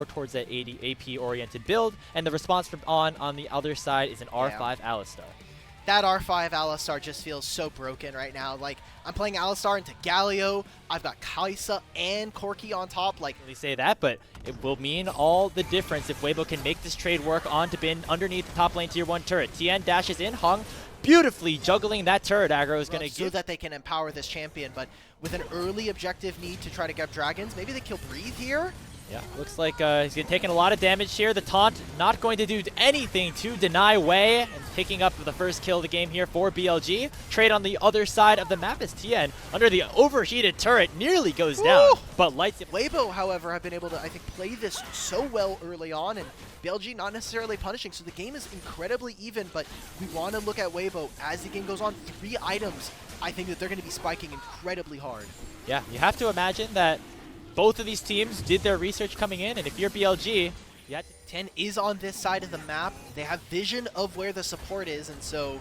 towards that AD AP oriented build, and the response from on the other side is an R5 Alistar. That R5 Alistar just feels so broken right now. Like, I'm playing Alistar into Galio, I've got Kai'Sa and Corki on top. Like, We say that, but it will mean all the difference if Weibo can make this trade work onto Bin underneath the top lane tier 1 turret. Tien dashes in, Hung beautifully juggling that turret aggro is going to so that they can empower this champion, but with an early objective need to try to get dragons, maybe they kill Breathe here? Yeah, looks like he's taking a lot of damage here. The taunt not going to do anything to deny Wei, and picking up the first kill of the game here for BLG. Trade on the other side of the map as Tien, under the overheated turret, nearly goes down. But Lights... Weibo, however, have been able to, I think, play this so well early on, and BLG not necessarily punishing, so the game is incredibly even, but we want to look at Weibo as the game goes on. 3 items, I think that they're going to be spiking incredibly hard. Yeah, you have to imagine that both of these teams did their research coming in, and if you're BLG, you had to 10 is on this side of the map. They have vision of where the support is, and so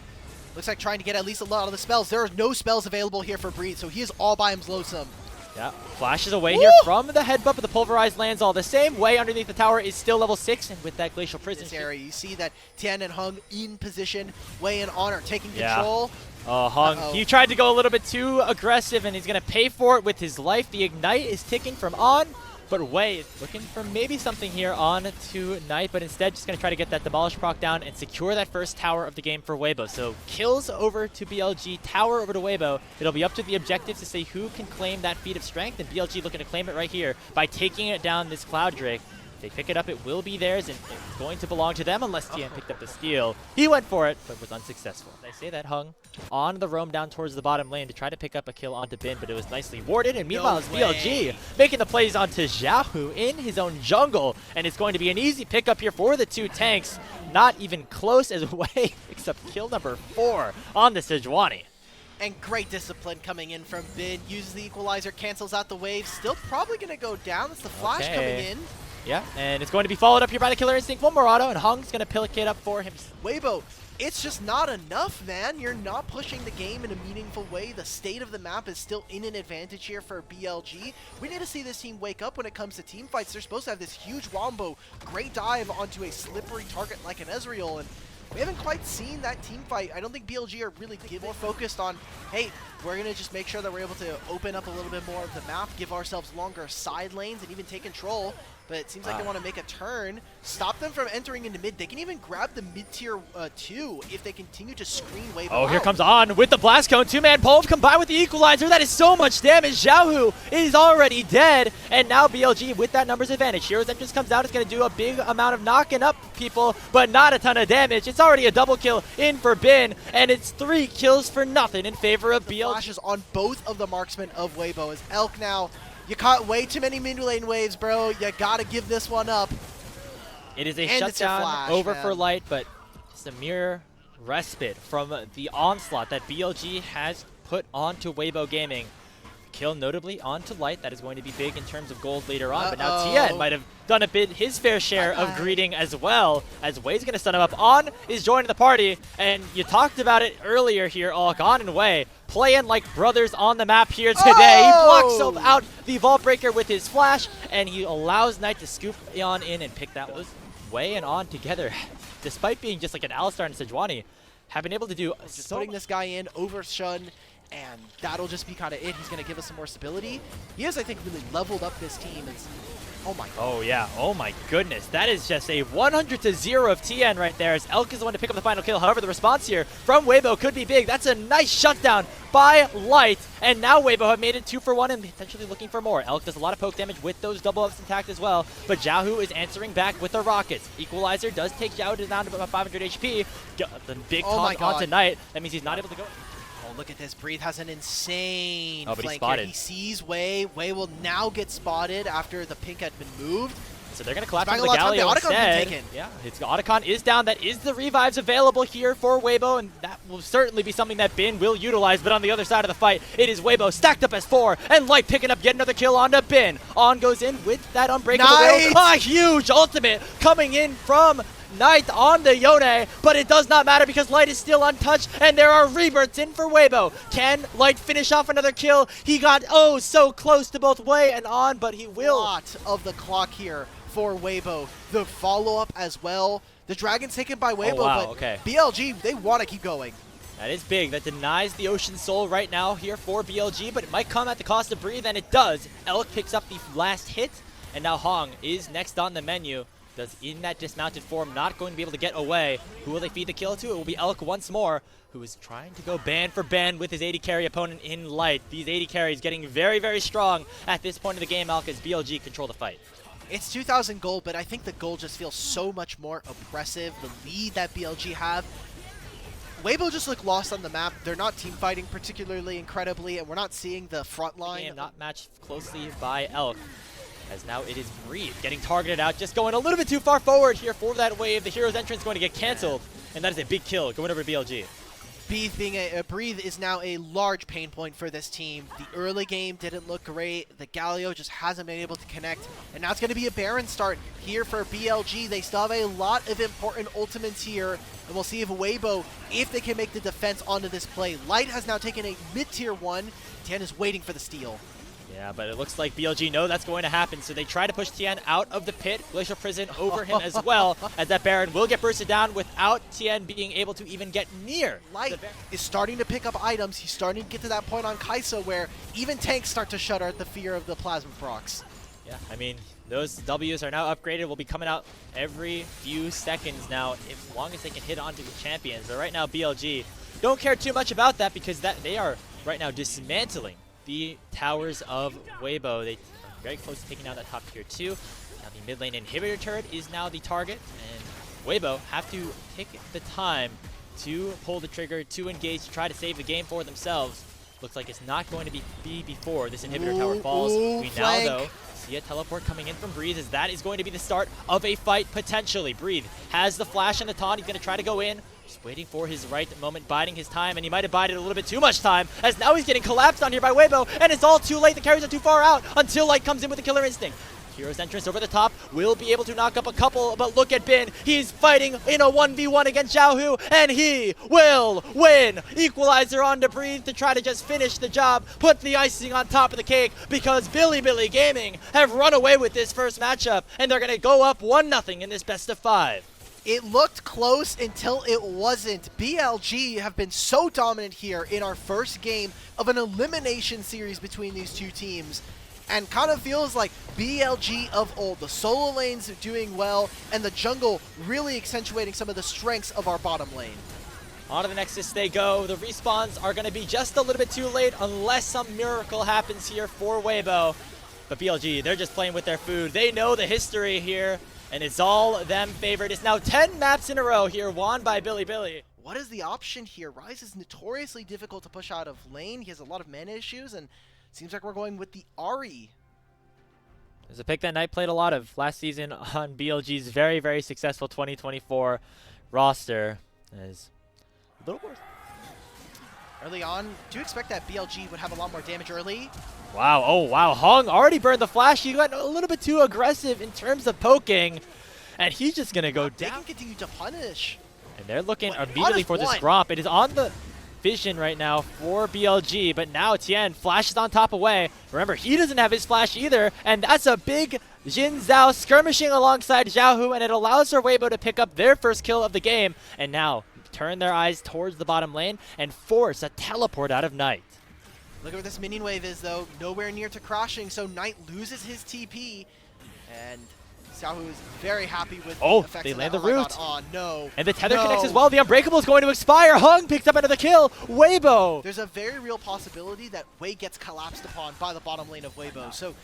looks like trying to get at least a lot of the spells. There are no spells available here for Breathe, so he is all by himself. Yeah, flashes away here from the headbutt, but the pulverized lands all the same. Way underneath the tower is still level 6, and with that glacial prison this area, you see that Tien and Hung in position. Wei and Honor taking control. Hung, he tried to go a little bit too aggressive, and he's going to pay for it with his life. The Ignite is ticking from On, but Wei is looking for maybe something here on to Knight, but instead just going to try to get that Demolish proc down and secure that first tower of the game for Weibo. So kills over to BLG, tower over to Weibo. It'll be up to the objectives to say who can claim that feat of strength, and BLG looking to claim it right here by taking it down this Cloud Drake. If they pick it up, it will be theirs, and it's going to belong to them unless Tien picked up the steal. He went for it, but was unsuccessful. I say that Hung on the roam down towards the bottom lane to try to pick up a kill onto Bin, but it was nicely warded, and meanwhile it's BLG making the plays onto Xiaohu in his own jungle, and it's going to be an easy pickup here for the 2 tanks. Not even close as Wei picks up kill number 4 on the Sejuani. And great discipline coming in from Bin. Uses the equalizer, cancels out the wave. Still probably going to go down. It's the flash coming in. Yeah, and it's going to be followed up here by the Killer Instinct. One more auto, and Hung's going to pick it up for him. Weibo, it's just not enough, man. You're not pushing the game in a meaningful way. The state of the map is still in an advantage here for BLG. We need to see this team wake up when it comes to team fights. They're supposed to have this huge wombo, great dive onto a slippery target like an Ezreal, and we haven't quite seen that team fight. I don't think BLG are really more focused on, hey, we're going to just make sure that we're able to open up a little bit more of the map, give ourselves longer side lanes, and even take control. But it seems like they want to make a turn, stop them from entering into mid. They can even grab the mid-tier 2 if they continue to screen Weibo out. Here comes On with the Blast Cone. 2-man pole combined with the Equalizer. That is so much damage. Xiaohu is already dead. And now BLG with that numbers advantage. Hero's Entrance comes out. It's going to do a big amount of knocking up people, but not a ton of damage. It's already a double kill in for Bin, and it's 3 kills for nothing in favor of BLG. Flashes on both of the marksmen of Weibo as Elk now. You caught way too many mid lane waves, bro. You gotta give this one up. It is a shutdown over for Light, but just a mere respite from the onslaught that BLG has put onto Weibo Gaming. Kill notably onto Light. That is going to be big in terms of gold later on, but now Tien might have done a bit his fair share of greeting as well, as Wei's going to stun him up. On is joining the party, and you talked about it earlier here, On and Wei playing like brothers on the map here today. He blocks out the Vault Breaker with his flash, and he allows Knight to scoop On in and pick that one. Wei and On together, despite being just like an Alistar and Sejuani, have been able to do just putting this guy in, overshun, and that'll just be kind of it. He's going to give us some more stability. He has, I think, really leveled up this team. Oh my god. Oh yeah, oh my goodness. That is just a 100-0 of Tien right there, as Elk is the one to pick up the final kill. However, the response here from Weibo could be big. That's a nice shutdown by Light, and now Weibo have made it 2 for 1 and potentially looking for more. Elk does a lot of poke damage with those double ups intact as well, but Xiaohu is answering back with the rockets. Equalizer does take Xiaohu down to about 500 HP. The big taunt onto Knight. That means he's not able to go. Look at this. Breathe has an insane but flank he's here. He sees Wei. Wei will now get spotted after the pink had been moved. So they're going to collapse into the Galio instead. Yeah, it's Otacon is down. That is the revives available here for Weibo, and that will certainly be something that Bin will utilize. But on the other side of the fight, it is Weibo stacked up as 4, and Light picking up yet another kill onto Bin. On goes in with that Unbreakable Will. A huge ultimate coming in from Knight on the Yone, but it does not matter because Light is still untouched, and there are rebirths in for Weibo. Can Light finish off another kill? He got so close to both Wei and On, but he will. Lot of the clock here for Weibo. The follow-up as well. The Dragon's taken by Weibo, wow, but okay. BLG, they want to keep going. That is big. That denies the Ocean Soul right now here for BLG, but it might come at the cost of Breathe, and it does. Elk picks up the last hit, and now Hong is next on the menu. Does in that dismounted form, not going to be able to get away. Who will they feed the kill to? It will be Elk once more, who is trying to go ban for ban with his 80 carry opponent in Light. These 80 carries getting very, very strong at this point of the game, Elk, as BLG control the fight. It's 2,000 gold, but I think the gold just feels so much more oppressive. The lead that BLG have. Weibo just look lost on the map. They're not team fighting particularly incredibly, and we're not seeing the front line. Game not matched closely by Elk, as now it is Breathe getting targeted out, just going a little bit too far forward here for that wave. The hero's entrance going to get canceled, and that is a big kill going over BLG. Breathe is now a large pain point for this team. The early game didn't look great. The Galio just hasn't been able to connect. And now it's going to be a Baron start here for BLG. They still have a lot of important ultimates here. And we'll see if Weibo, if they can make the defense onto this play. Light has now taken a mid-tier 1. Tian is waiting for the steal. Yeah, but it looks like BLG know that's going to happen, so they try to push Tian out of the pit. Glacial Prison over him as well, as that Baron will get bursted down without Tian being able to even get near. Light is starting to pick up items. He's starting to get to that point on Kai'Sa where even tanks start to shudder at the fear of the Plasma procs. Yeah, I mean, those Ws are now upgraded, will be coming out every few seconds now, as long as they can hit onto the champions. But right now, BLG don't care too much about that, because they are right now dismantling the towers of Weibo. They are very close to taking down that top tier 2. Now the mid lane inhibitor turret is now the target, and Weibo have to take the time to pull the trigger, to engage, to try to save the game for themselves. Looks like it's not going to be before this inhibitor tower falls. We now, though, see a teleport coming in from Breathe, as that is going to be the start of a fight, potentially. Breathe has the flash and the taunt. He's going to try to go in. Just waiting for his right moment, biding his time, and he might have bided a little bit too much time, as now he's getting collapsed on here by Weibo, and it's all too late. The carries are too far out until Light comes in with the killer instinct. Hero's entrance over the top will be able to knock up a couple, but look at Bin. He's fighting in a 1v1 against Xiaohu, and he will win. Equalizer on to Breathe to try to just finish the job, put the icing on top of the cake, because Bilibili Gaming have run away with this first matchup, and they're going to go up 1-0 in this best of 5. It looked close until it wasn't. BLG have been so dominant here in our first game of an elimination series between these two teams. And kind of feels like BLG of old. The solo lanes are doing well, and the jungle really accentuating some of the strengths of our bottom lane. On to the Nexus they go. The respawns are going to be just a little bit too late unless some miracle happens here for Weibo. But BLG, they're just playing with their food. They know the history here, and it's all them favored. It's now 10 maps in a row here, won by Bilibili. What is the option here? Ryze is notoriously difficult to push out of lane. He has a lot of mana issues, and seems like we're going with the Ahri. There's a pick that Knight played a lot of last season on BLG's very, very successful 2024 roster. As a little more early on, do you expect that BLG would have a lot more damage early? Wow, oh wow, Hong already burned the flash. He got a little bit too aggressive in terms of poking, and he's just going to go down. They can continue to punish. And they're looking immediately for this Gromp. It is on the vision right now for BLG, but now Tian flashes on top away. Remember, he doesn't have his flash either, and that's a big Jin Zhao skirmishing alongside Xiaohu, and it allows for Weibo to pick up their first kill of the game, and now turn their eyes towards the bottom lane and force a teleport out of Knight. Look at where this minion wave is, though. Nowhere near to crashing, so Knight loses his TP, and Xiaohu is very happy with the effects they of land that. the root. Oh, no. And the tether connects as well. The Unbreakable is going to expire. Hung picks up another kill. Weibo. There's a very real possibility that Wei gets collapsed upon by the bottom lane of Weibo. So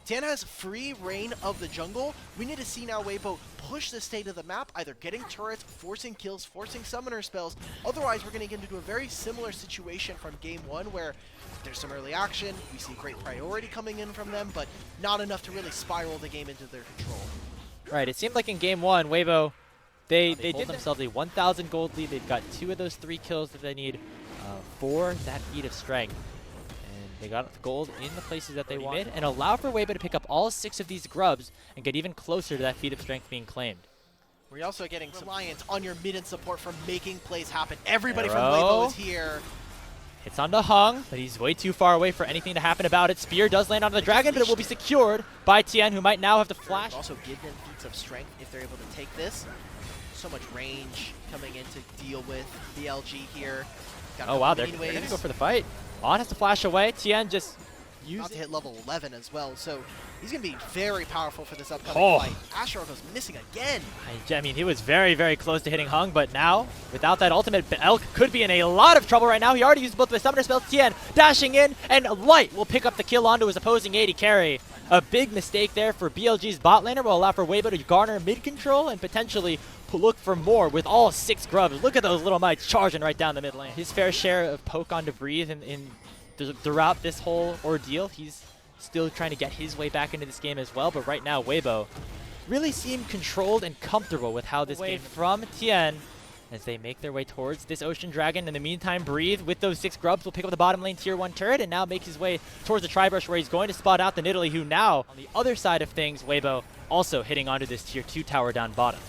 Tian has free reign of the jungle. We need to see now Weibo push the state of the map, either getting turrets, forcing kills, forcing summoner spells. Otherwise, we're going to get into a very similar situation from game 1 where there's some early action, we see great priority coming in from them, but not enough to really spiral the game into their control. Right, it seemed like in game 1, Weibo, they did themselves a 1,000 gold lead. They've got 2 of those 3 kills that they need for that feat of strength. And they got the gold in the places that they wanted, and allow for Weibo to pick up all 6 of these grubs and get even closer to that feat of strength being claimed. We're also getting reliant on your mid and support from making plays happen. Everybody from Weibo is here. Hits onto Hung, but he's way too far away for anything to happen about it. Spear does land on the Dragon, but it will be secured by Tien, who might now have to flash. Also give them feats of strength if they're able to take this. So much range coming in to deal with BLG here. Got Oh wow, they're going to go for the fight. On has to flash away. Tien just about to hit level 11 as well, so he's going to be very powerful for this upcoming fight. Asher goes missing again. I mean, he was very, very close to hitting Hung, but now, without that ultimate, Elk could be in a lot of trouble right now. He already used both of his summoner spells. Tien dashing in, and Light will pick up the kill onto his opposing AD carry. A big mistake there for BLG's bot laner will allow for Weibo to garner mid control and potentially look for more with all 6 grubs. Look at those little mites charging right down the mid lane. His fair share of poke on to breathe throughout this whole ordeal. He's still trying to get his way back into this game as well, but right now Weibo really seemed controlled and comfortable with how this game from Tien as they make their way towards this Ocean Dragon. In the meantime, Breathe with those 6 grubs will pick up the bottom lane tier 1 turret and now make his way towards the Tri-Brush, where he's going to spot out the Nidalee, who now, on the other side of things, Weibo also hitting onto this tier 2 tower down bottom.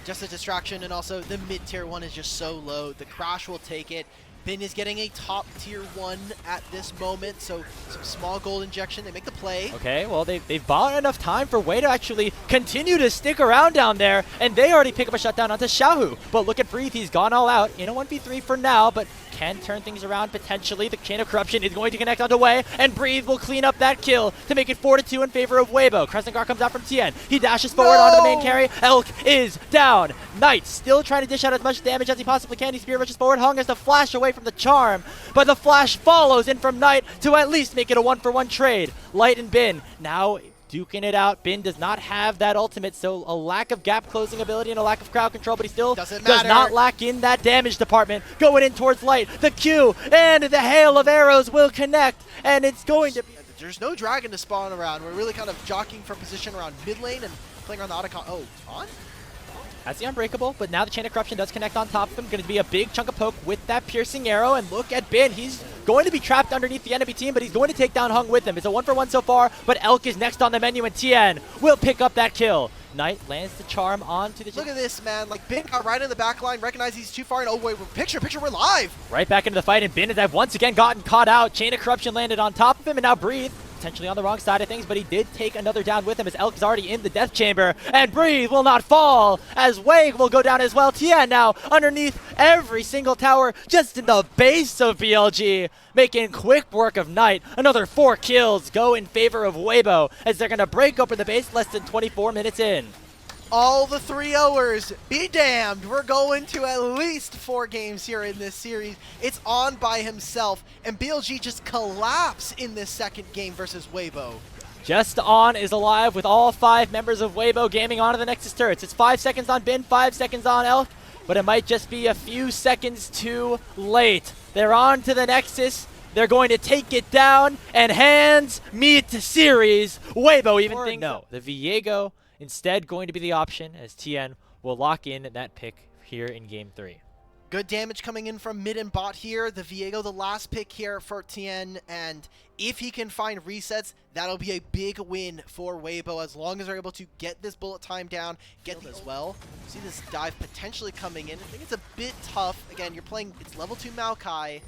Just a distraction, and also the mid tier 1 is just so low. The Crash will take it. Bin is getting a top tier 1 at this moment, so some small gold injection. They make the play. Okay, well, they've bought enough time for Wei to actually continue to stick around down there, and they already pick up a shutdown onto Xiaohu. But look at Breathe, he's gone all out in a 1v3 for now, but can turn things around potentially. The Chain of Corruption is going to connect onto Wei, and Breathe will clean up that kill to make it 4-2 in favor of Weibo. Crescent Guard comes out from Tien. He dashes forward onto the main carry. Elk is down. Knight still trying to dish out as much damage as he possibly can. He spear rushes forward. Hung has to flash away from the charm, but the flash follows in from Knight to at least make it a 1-for-1 trade. Light and Bin now duking it out. Bin does not have that ultimate, so a lack of gap closing ability and a lack of crowd control, but he still does not lack in that damage department. Going in towards Light, the Q and the hail of arrows will connect, and it's going to be... There's no dragon to spawn around. We're really kind of jockeying for position around mid lane and playing on the Otacon. Oh, on? That's the Unbreakable, but now the Chain of Corruption does connect on top of him. Going to be a big chunk of poke with that piercing arrow, and look at Bin. He's going to be trapped underneath the enemy team, but he's going to take down Hung with him. It's a 1-for-1 so far, but Elk is next on the menu, and Tien will pick up that kill. Knight lands the charm onto the... Look at this, man. Like, Bin got right in the back line, recognized he's too far, and oh, wait, picture, we're live! Right back into the fight, and Bin has once again gotten caught out. Chain of Corruption landed on top of him, and now Breathe, potentially on the wrong side of things, but he did take another down with him as Elk is already in the death chamber, and Breathe will not fall as Wei will go down as well. Tien now underneath every single tower, just in the base of BLG, making quick work of Knight. Another 4 kills go in favor of Weibo as they're going to break open the base less than 24 minutes in. All the 3-0ers, be damned. We're going to at least 4 games here in this series. It's On by himself, and BLG just collapse in this second game versus Weibo. Just On is alive with all 5 members of Weibo gaming onto the Nexus turrets. It's 5 seconds on Bin, 5 seconds on Elk, but it might just be a few seconds too late. They're on to the Nexus. They're going to take it down, and hands meet series. Weibo even thinks no. The Viego instead going to be the option, as Tien will lock in that pick here in Game 3. Good damage coming in from mid and bot here. The Viego, the last pick here for Tien, and if he can find resets, that'll be a big win for Weibo as long as they're able to get this bullet time down, get as well. See this dive potentially coming in. I think it's a bit tough. Again, you're playing, it's level 2 Maokai.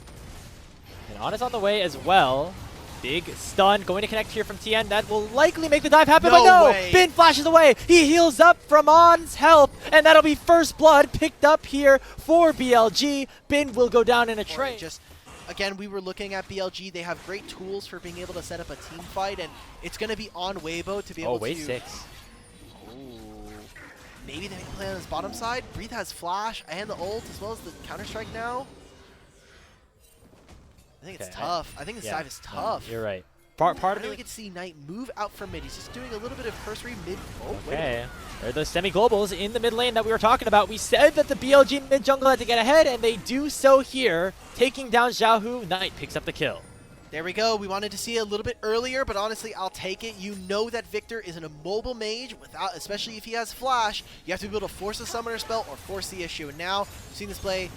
And On is on the way as well. Big stun going to connect here from Tien. That will likely make the dive happen, but no! Bin flashes away. He heals up from On's help, and that'll be first blood picked up here for BLG. Bin will go down in a trade. Just again, we were looking at BLG. They have great tools for being able to set up a team fight, and it's going to be on Weibo to be able to... wave 6. Ooh. Maybe they can play on his bottom side. Breathe has flash and the ult as well as the counter-strike now. I think it's tough. I think this dive is tough. You're right. Part of it. We can see Knight move out from mid. He's just doing a little bit of cursory mid. Oh, okay. There are those semi-globals in the mid lane that we were talking about. We said that the BLG mid jungle had to get ahead, and they do so here, taking down Xiaohu. Knight picks up the kill. There we go. We wanted to see it a little bit earlier, but honestly, I'll take it. You know that Victor is an immobile mage, without, especially if he has flash. You have to be able to force a summoner spell or force the issue. And now, we've seen this play.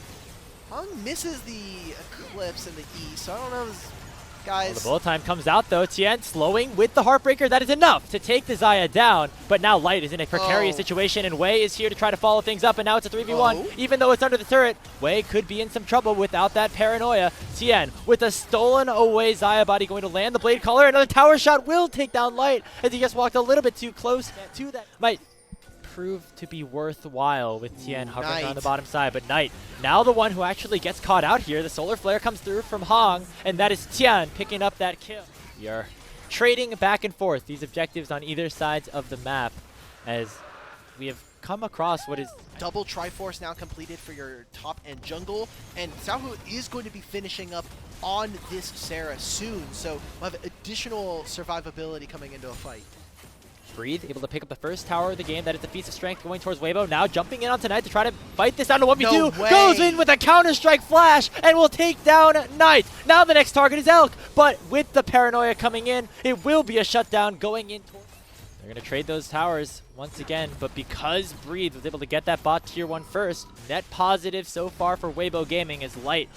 Hung misses the Eclipse in the E, so I don't know if it's guys. Well, the bullet time comes out though. Tien slowing with the Heartbreaker. That is enough to take the Xayah down. But now Light is in a precarious situation, and Wei is here to try to follow things up. And now it's a 3v1. Even though it's under the turret, Wei could be in some trouble without that paranoia. Tien with a stolen away Xayah body going to land the Blade Caller. Another tower shot will take down Light as he just walked a little bit too close to that. Might prove to be worthwhile with Tien hovering on the bottom side, but Knight now the one who actually gets caught out here. The Solar Flare comes through from Hong, and that is Tien picking up that kill. We are trading back and forth these objectives on either sides of the map as we have come across what is double Triforce now completed for your top and jungle, and Xiaohu is going to be finishing up on this Sarah soon, so we'll have additional survivability coming into a fight. Breathe, able to pick up the first tower of the game. That is the feats of strength going towards Weibo. Now jumping in on Tonight to try to fight this down to 1v2. No way. Goes in with a Counter-Strike flash and will take down Knight. Now the next target is Elk, but with the paranoia coming in, it will be a shutdown going in towards. They're going to trade those towers once again, but because Breathe was able to get that bot tier 1 first, net positive so far for Weibo Gaming as Light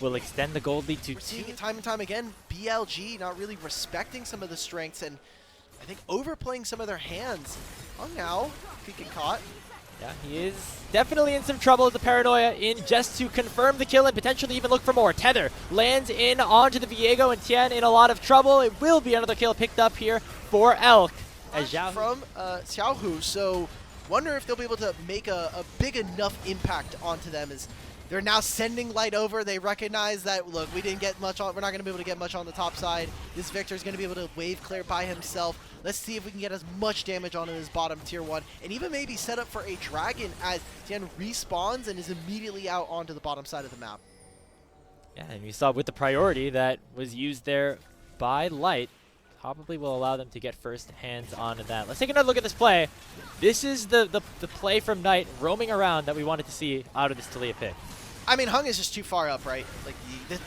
will extend the gold lead to 2. We're seeing it time and time again. BLG not really respecting some of the strengths and I think overplaying some of their hands. Hung now, if he get caught. Yeah, he is definitely in some trouble with the paranoia in just to confirm the kill and potentially even look for more. Tether lands in onto the Viego and Tien in a lot of trouble. It will be another kill picked up here for Elk. As from Xiaohu, so wonder if they'll be able to make a big enough impact onto them as they're now sending Light over. They recognize that, look, we didn't get much on, we're not going to be able to get much on the top side. This Victor is going to be able to wave clear by himself. Let's see if we can get as much damage onto his bottom tier 1 and even maybe set up for a dragon as Tien respawns and is immediately out onto the bottom side of the map. Yeah, and you saw with the priority that was used there by Light, probably will allow them to get first hands onto that. Let's take another look at this play. This is the play from Knight roaming around that we wanted to see out of this Taliyah pick. I mean, Hung is just too far up, right? Like,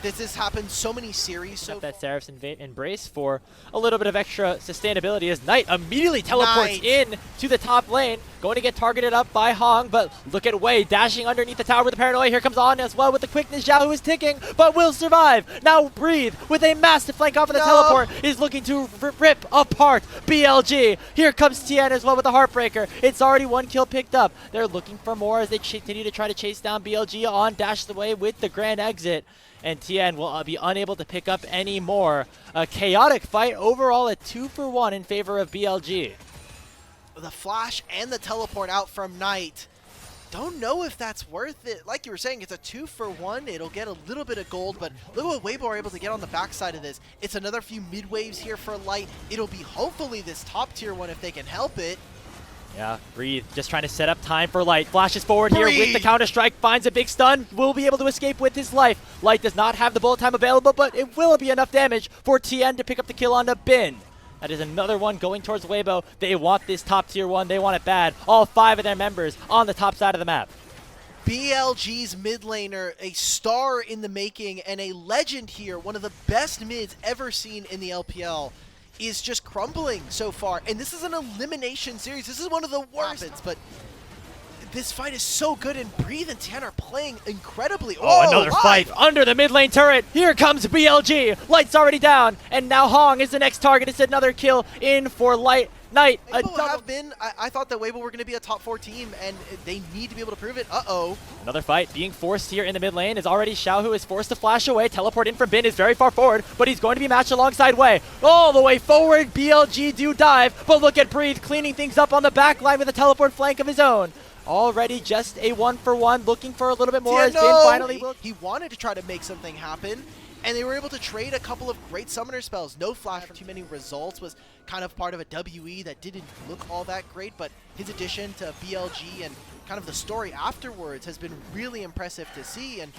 this has happened so many series. So that Seraph's embrace for a little bit of extra sustainability as Knight immediately teleports in to the top lane, going to get targeted up by Hong, but look at Wei dashing underneath the tower with the paranoia. Here comes On as well with the quickness. Zhao, who is ticking, but will survive. Now Breathe with a massive flank off of the teleport is looking to rip apart BLG. Here comes Tien as well with the Heartbreaker. It's already 1 kill picked up. They're looking for more as they continue to try to chase down BLG. On dash away with the grand exit, and Tien will be unable to pick up any more. A chaotic fight overall at 2-for-1 in favor of BLG. The flash and the teleport out from Knight. Don't know if that's worth it. Like you were saying, it's a 2-for-1. It'll get a little bit of gold, but look what Weibo are able to get on the backside of this. It's another few mid waves here for Light. It'll be hopefully this top tier 1 if they can help it. Yeah, Breathe just trying to set up time for Light. Flashes forward here with the Counter-Strike, finds a big stun, will be able to escape with his life. Light does not have the bullet time available, but it will be enough damage for Tien to pick up the kill on the Bin. That is another one going towards Weibo. They want this top tier 1, they want it bad. All 5 of their members on the top side of the map. BLG's mid laner, a star in the making and a legend here, one of the best mids ever seen in the LPL. Is just crumbling so far, and this is an elimination series. This is one of the worst, but this fight is so good, and Breathe and Tien are playing incredibly. Oh, another fight under the mid lane turret. Here comes BLG. Light's already down, and now Hong is the next target. It's another kill in for Knight. I thought that Weibo were going to be a top 4 team, and they need to be able to prove it. Another fight being forced here in the mid lane is already Xiao, who is forced to flash away. Teleport in from Bin is very far forward, but he's going to be matched alongside Wei. All the way forward, BLG do dive, but look at Breathe cleaning things up on the back line with a teleport flank of his own. Already just a 1-for-1, looking for a little bit more as Bin finally will. He wanted to try to make something happen, and they were able to trade a couple of great summoner spells. No flash for too many results was kind of part of a WE that didn't look all that great, but his addition to BLG and kind of the story afterwards has been really impressive to see, and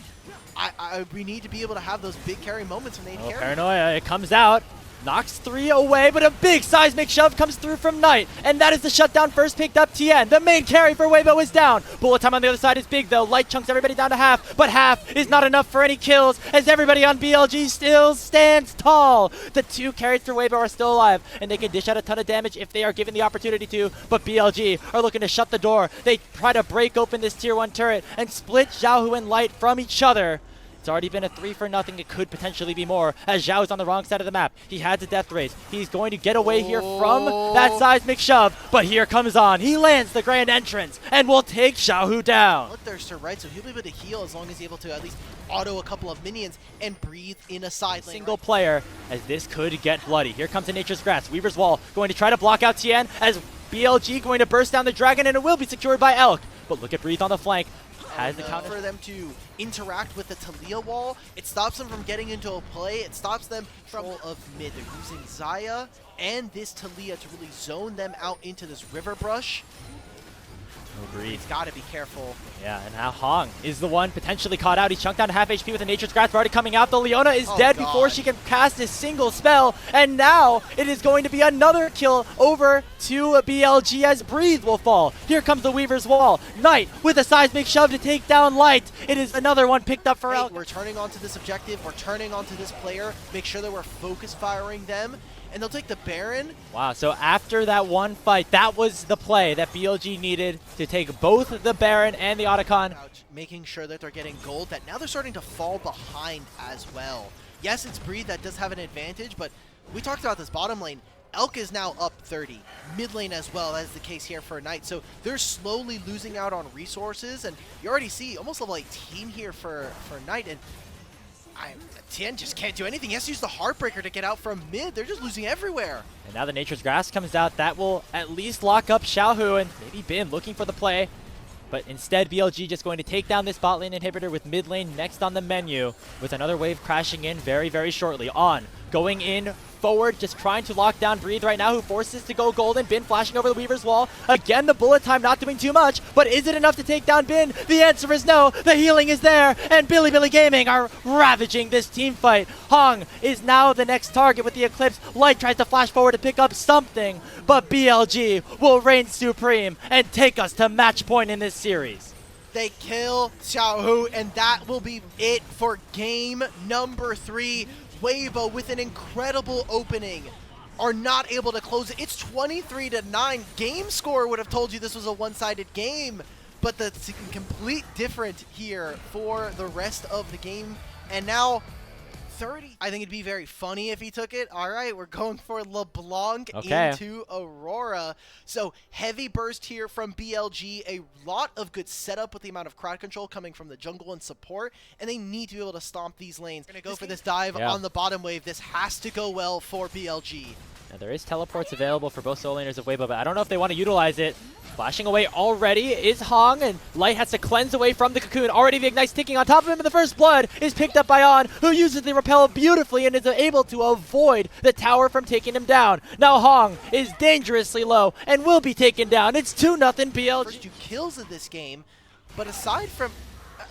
we need to be able to have those big carry moments when they carry. Paranoia, it comes out. Knocks 3 away, but a big seismic shove comes through from Knight, and that is the shutdown first picked up Tien. The main carry for Weibo is down. Bullet time on the other side is big, though. Light chunks everybody down to half, but half is not enough for any kills, as everybody on BLG still stands tall. The 2 carries for Weibo are still alive, and they can dish out a ton of damage if they are given the opportunity to, but BLG are looking to shut the door. They try to break open this tier 1 turret and split Xiaohu and Light from each other. It's already been a 3-for-0. It could potentially be more, as Zhao is on the wrong side of the map. He had the death race. He's going to get away here from that seismic shove, but here comes On. He lands the grand entrance and will take Xiaohu down. Bloodthirster, right? So he'll be able to heal as long as he's able to at least auto a couple of minions and breathe in a side lane. Single player, as this could get bloody. Here comes the Nature's Grasp. Weaver's Wall going to try to block out Tien, as BLG going to burst down the dragon, and it will be secured by Elk. But look at Breathe on the flank. Has the counter for them to interact with the Talia wall. It stops them from getting into a play. It stops them from of mid. They're using Xayah and this Talia to really zone them out into this river brush. He's got to be careful. Yeah, and now Hong is the one potentially caught out. He's chunked down to half HP with a Nature's Grasp already coming out. The Leona is dead before she can cast a single spell. And now it is going to be another kill over to BLG as Breathe will fall. Here comes the Weaver's Wall. Knight with a seismic shove to take down Light. It is another one picked up for Elk. We're turning onto this objective. We're turning onto this player. Make sure that we're focus firing them. And they'll take the Baron. Wow, so after that one fight, that was the play that BLG needed to take both the Baron and the Otacon. Making sure that they're getting gold, that now they're starting to fall behind as well. Yes, it's Breed that does have an advantage, but we talked about this bottom lane. Elk is now up 30. Mid lane as well, as the case here for Knight. So they're slowly losing out on resources, and you already see almost level 18 here for Knight, and Tien just can't do anything. He has to use the Heartbreaker to get out from mid. They're just losing everywhere. And now the Nature's Grasp comes out. That will at least lock up Xiaohu, and maybe Bin looking for the play. But instead, BLG just going to take down this bot lane inhibitor with mid lane next on the menu, with another wave crashing in very, very shortly. On, going in forward, just trying to lock down Breathe right now, who forces to go golden. Bin flashing over the Weaver's Wall. Again, the bullet time not doing too much, but is it enough to take down Bin? The answer is no. The healing is there, and Bilibili Gaming are ravaging this team fight. Hong is now the next target with the Eclipse. Light tries to flash forward to pick up something, but BLG will reign supreme and take us to match point in this series. They kill Xiaohu, and that will be it for game number 3. Weibo with an incredible opening are not able to close it. It's 23-9. Game score would have told you this was a one-sided game, but the complete different here for the rest of the game. And now 30. I think it'd be very funny if he took it. All right, we're going for LeBlanc into Aurora. So heavy burst here from BLG. A lot of good setup with the amount of crowd control coming from the jungle and support, and they need to be able to stomp these lanes. We're going to go for this dive on the bottom wave. This has to go well for BLG. Now, there is teleports available for both solo laners of Weibo, but I don't know if they want to utilize it. Flashing away already is Hong, and Light has to cleanse away from the cocoon. Already the Ignite's ticking on top of him, and the first blood is picked up by On, who uses the repel beautifully and is able to avoid the tower from taking him down. Now Hong is dangerously low and will be taken down. It's 2-0 BLG. First 2 kills of this game, but aside from,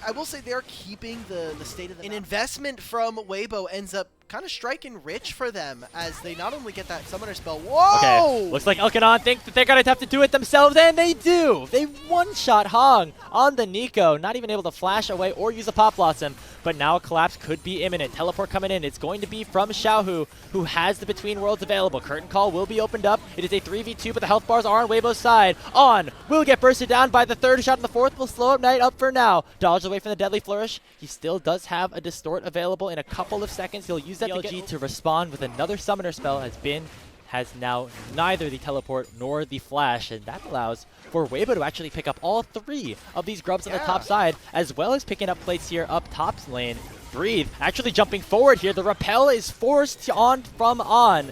I will say they're keeping the state of the map. An investment from Weibo ends up kind of striking rich for them, as they not only get that summoner spell. Whoa! Okay, looks like Elk and On think that they're going to have to do it themselves, and they do! They one-shot Hong on the Nico, not even able to flash away or use a Pop Blossom, but now a collapse could be imminent. Teleport coming in. It's going to be from Xiaohu, who has the Between Worlds available. Curtain Call will be opened up. It is a 3v2, but the health bars are on Weibo's side. On will get bursted down by the third shot, and the fourth will slow up Knight up for now. Dodge away from the Deadly Flourish. He still does have a Distort available in a couple of seconds. He'll use that BLG to respond with another summoner spell, as Bin has now neither the teleport nor the flash, and that allows for Weibo to actually pick up all 3 of these grubs on the top side, as well as picking up plates here up top lane. Breathe actually jumping forward here. The repel is forced on from On,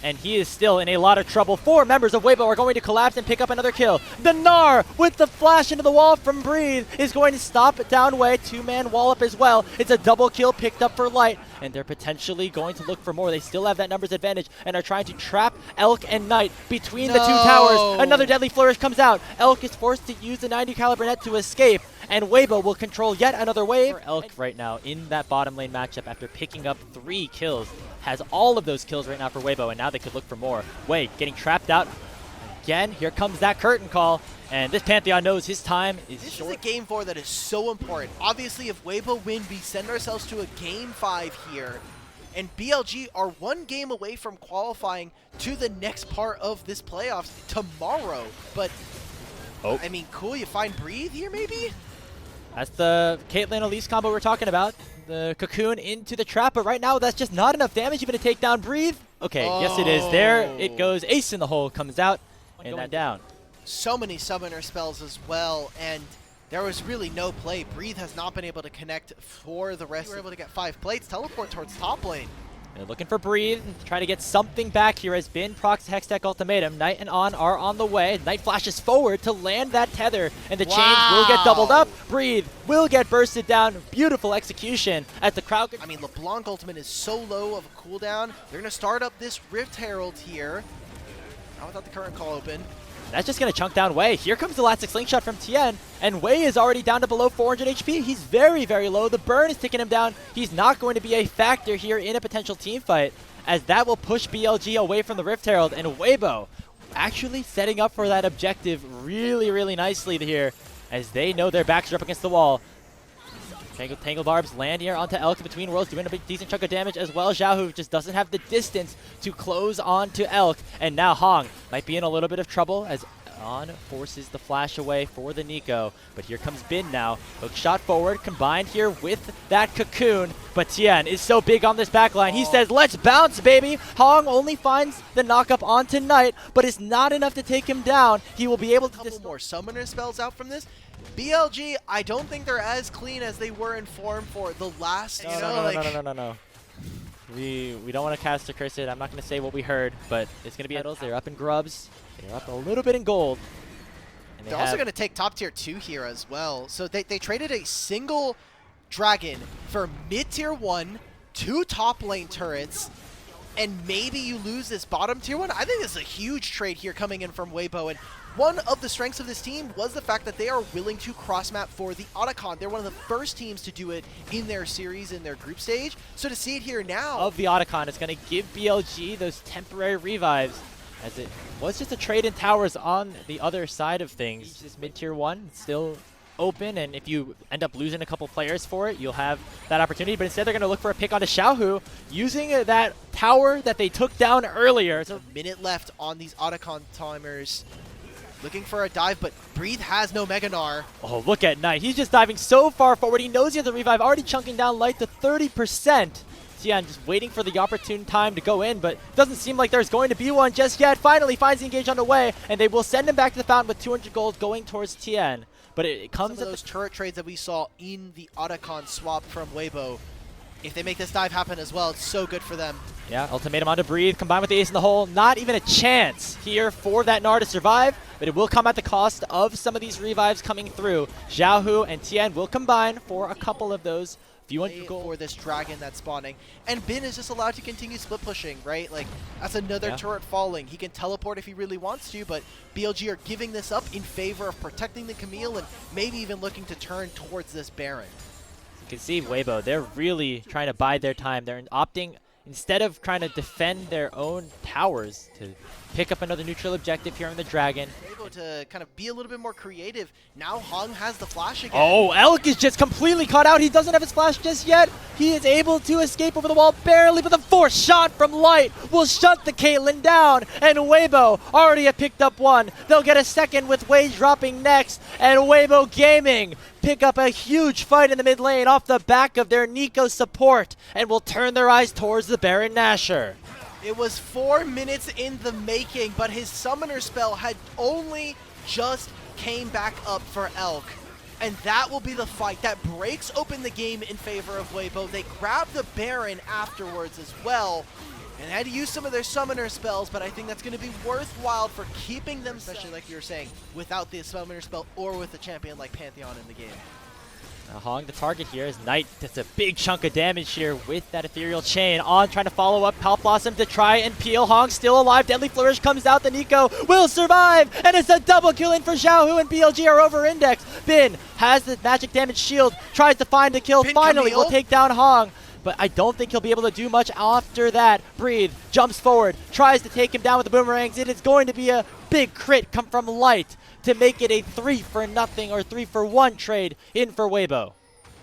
and he is still in a lot of trouble. 4 members of Weibo are going to collapse and pick up another kill. The Gnar with the flash into the wall from Breathe is going to stop it down Wei. 2-man wall up as well. It's a double kill picked up for Light, and they're potentially going to look for more. They still have that numbers advantage and are trying to trap Elk and Knight between the 2 towers. Another Deadly Flourish comes out. Elk is forced to use the 90 caliber net to escape, and Weibo will control yet another wave. Elk right now in that bottom lane matchup after picking up 3 kills. Has all of those kills right now for Weibo, and now they could look for more. Wei getting trapped out again. Here comes that curtain call, and this Pantheon knows his time is short. This is a game 4 that is so important. Obviously, if Weibo win, we send ourselves to a game 5 here, and BLG are 1 game away from qualifying to the next part of this playoffs tomorrow. But I mean, cool, you find Breathe here maybe? That's the Caitlyn Elise combo we're talking about. the cocoon into the trap, but right now that's just not enough damage even to take down Breathe. Okay, yes it is. There it goes. Ace in the hole comes out and that down. So many summoner spells as well, and there was really no play. Breathe has not been able to connect for the rest. We were able to get 5 plates, teleport towards top lane. They're looking for Breathe, try to get something back here as Bin procs Hextech Ultimatum. Knight and On are on the way. Knight flashes forward to land that tether, and the chains will get doubled up. Breathe will get bursted down. Beautiful execution at the crowd. I mean, LeBlanc Ultimate is so low of a cooldown. They're going to start up this Rift Herald here. Not without the current call open. That's just going to chunk down Wei. Here comes the Elastic Slingshot from Tien, and Wei is already down to below 400 HP. He's very, very low. The burn is taking him down. He's not going to be a factor here in a potential team fight, as that will push BLG away from the Rift Herald, and Weibo actually setting up for that objective really, really nicely here, as they know their backs are up against the wall. Tangle Barbs land here onto Elk between worlds, doing a big decent chunk of damage as well. Xiao, who just doesn't have the distance to close on to Elk. And now Hong might be in a little bit of trouble as On forces the flash away for the Nico. But here comes Bin now. Hook shot forward, combined here with that cocoon. But Tien is so big on this backline. He says, let's bounce, baby. Hong only finds the knockup onto Knight, but it's not enough to take him down. He will be able to... Couple more summoner spells out from this. BLG, I don't think they're as clean as they were in form for the last, No. We don't want to cast a curse it. I'm not going to say what we heard, but it's going to be idols. They're up in grubs. They're up a little bit in gold. And they're also going to take top tier 2 here as well. So they traded a single dragon for mid tier 1, 2 top lane turrets, and maybe you lose this bottom tier 1. I think this is a huge trade here coming in from Weibo, and one of the strengths of this team was the fact that they are willing to cross-map for the Otacon. They're one of the first teams to do it in their series, in their group stage. So to see it here now... Of the Otacon, it's going to give BLG those temporary revives, as it was just a trade in towers on the other side of things. This mid-tier 1 still open, and if you end up losing a couple players for it, you'll have that opportunity. But instead, they're going to look for a pick onto Xiaohu, using that tower that they took down earlier. There's a minute left on these Otacon timers. Looking for a dive, but Breathe has no Mega Gnar. Oh, look at Knight. He's just diving so far forward. He knows he has a revive, already chunking down Light to 30%. Tien just waiting for the opportune time to go in, but doesn't seem like there's going to be one just yet. Finally finds the engage on the way, and they will send him back to the fountain with 200 gold going towards Tien. But it comes at those turret trades that we saw in the Otacon swap from Weibo. If they make this dive happen as well, it's so good for them. Yeah, ultimatum onto Breathe, combined with the ace in the hole. Not even a chance here for that Gnar to survive, but it will come at the cost of some of these revives coming through. Xiaohu and Tien will combine for a couple of those. Few gold for this dragon that's spawning. And Bin is just allowed to continue split pushing, right? Like, that's another turret falling. He can teleport if he really wants to, but BLG are giving this up in favor of protecting the Camille and maybe even looking to turn towards this Baron. You can see Weibo, they're really trying to bide their time. They're opting, instead of trying to defend their own towers, to pick up another neutral objective here on the Dragon. Weibo to kind of be a little bit more creative. Now Hong has the flash again. Oh, Elk is just completely caught out. He doesn't have his flash just yet. He is able to escape over the wall barely, but the force shot from Light will shut the Caitlyn down. And Weibo already have picked up one. They'll get a second with Wei dropping next. And Weibo Gaming pick up a huge fight in the mid lane off the back of their Nico support and will turn their eyes towards the Baron Nashor. It was 4 minutes in the making, but his summoner spell had only just came back up for Elk. And that will be the fight that breaks open the game in favor of Weibo. They grab the Baron afterwards as well, and had to use some of their summoner spells, but I think that's going to be worthwhile for keeping them, especially like you were saying, without the summoner spell or with a champion like Pantheon in the game. Hong the target here is Knight. That's a big chunk of damage here with that ethereal chain. On trying to follow up Pal Blossom to try and peel. Hong still alive. Deadly Flourish comes out. The Nico will survive. And it's a double kill in for Xiaohu, and BLG are over indexed. Bin has the magic damage shield. Tries to find a kill. Bin Finally Camille will take down Hong. But I don't think he'll be able to do much after that. Breathe, jumps forward, tries to take him down with the boomerangs. It is going to be a big crit come from Light to make it a 3-for-0 or 3-for-1 trade in for Weibo.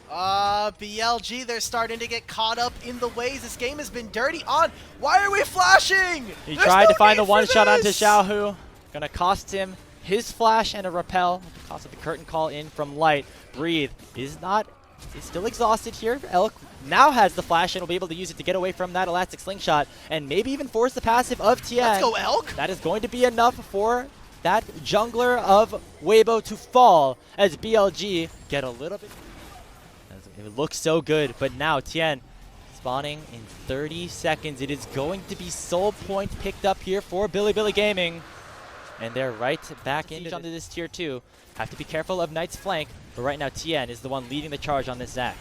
BLG, they're starting to get caught up in the ways. This game has been dirty. On. Why are we flashing? He tried to find the one-shot onto Xiaohu. Gonna cost him his flash and a repel. Cost of the curtain call in from Light. Breathe is not is still exhausted here. Elk now has the flash and will be able to use it to get away from that elastic slingshot and maybe even force the passive of Tien. Let's go, Elk! That is going to be enough for that jungler of Weibo to fall as BLG get a little bit. It looks so good, but now Tien spawning in 30 seconds. It is going to be soul point picked up here for Bilibili Gaming. And they're right back into this tier 2. Have to be careful of Knight's flank, but right now Tien is the one leading the charge on this Zac.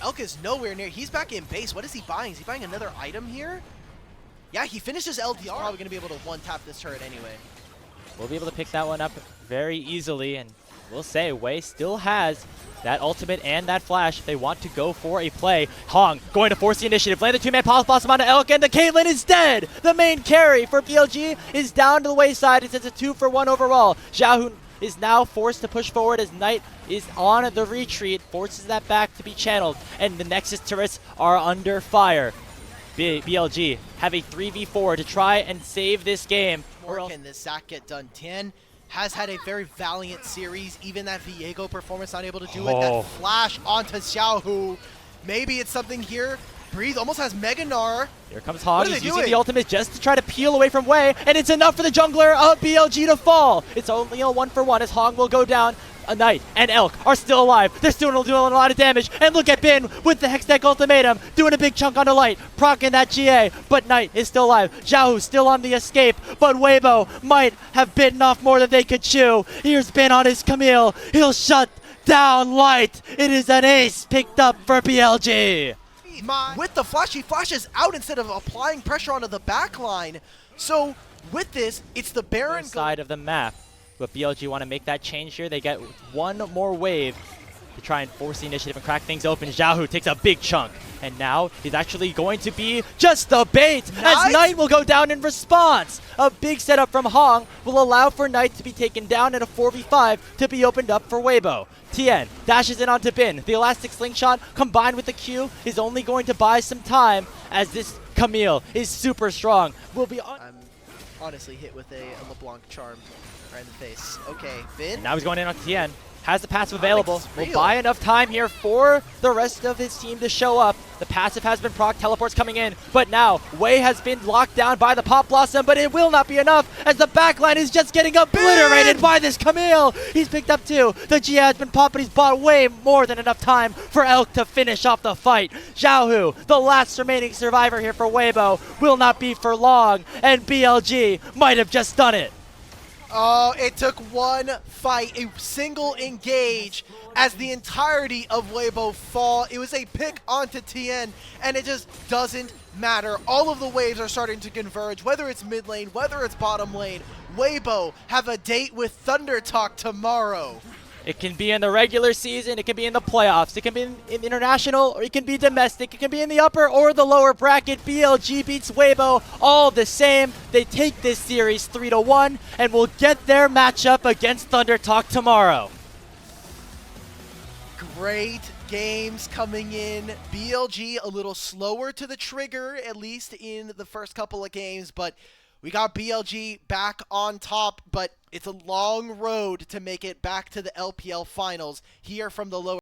Elk is nowhere near. He's back in base. What is he buying? Is he buying another item here? Yeah, he finishes LDR. He's probably going to be able to one-tap this turret anyway. We'll be able to pick that one up very easily, and we'll say Wei still has that ultimate and that flash if they want to go for a play. Hong going to force the initiative. Land the two-man pulse blossom onto Elk, and the Caitlyn is dead! The main carry for BLG is down to the wayside. It's a 2-for-1 overall. Xiaohu is now forced to push forward as Knight is on the retreat, forces that back to be channeled, and the Nexus turrets are under fire. BLG have a 3v4 to try and save this game. Or can this Zac get done? Tien has had a very valiant series. Even that Viego performance not able to do it. That flash onto Xiaohu. Maybe it's something here. Breathe almost has Mega Gnar. Here comes Hog. He's using the ultimate just to try to peel away from Wei, and it's enough for the jungler of BLG to fall. It's only a 1-for-1 as Hog will go down. A Knight and Elk are still alive. They're still doing a lot of damage. And look at Bin with the Hextech ultimatum, doing a big chunk onto Light, proccing that GA. But Knight is still alive. Xiaohu still on the escape, but Weibo might have bitten off more than they could chew. Here's Bin on his Camille. He'll shut down Light. It is an ace picked up for BLG. With the flash, he flashes out instead of applying pressure onto the back line. So with this, it's the Baron side of the map. But BLG want to make that change here. They get one more wave to try and force the initiative and crack things open. Xiaohu takes a big chunk. And now he's actually going to be just the bait as Knight will go down in response. A big setup from Hong will allow for Knight to be taken down in a 4v5 to be opened up for Weibo. Tien dashes in onto Bin. The elastic slingshot combined with the Q is only going to buy some time as this Camille is super strong. Will be on. I'm honestly hit with a LeBlanc charm right in the face. Okay, Bin. And now he's going in on Tien. Has the passive available. Will buy enough time here for the rest of his team to show up. The passive has been proc, teleports coming in, but now Wei has been locked down by the Pop Blossom, but it will not be enough as the backline is just getting obliterated by this Camille. He's picked up 2. The Gia has been popped, but he's bought way more than enough time for Elk to finish off the fight. Xiaohu, the last remaining survivor here for Weibo, will not be for long, and BLG might have just done it. Oh, it took one fight, a single engage, as the entirety of Weibo fall. It was a pick onto Tien, and it just doesn't matter. All of the waves are starting to converge, whether it's mid lane, whether it's bottom lane. Weibo have a date with Thunder Talk tomorrow. It can be in the regular season, it can be in the playoffs, it can be in international, or it can be domestic, it can be in the upper or the lower bracket. BLG beats Weibo all the same. They take this series 3-1 and will get their matchup against Thunder Talk tomorrow. Great games coming in. BLG a little slower to the trigger, at least in the first couple of games, but we got BLG back on top, but it's a long road to make it back to the LPL finals here from the lower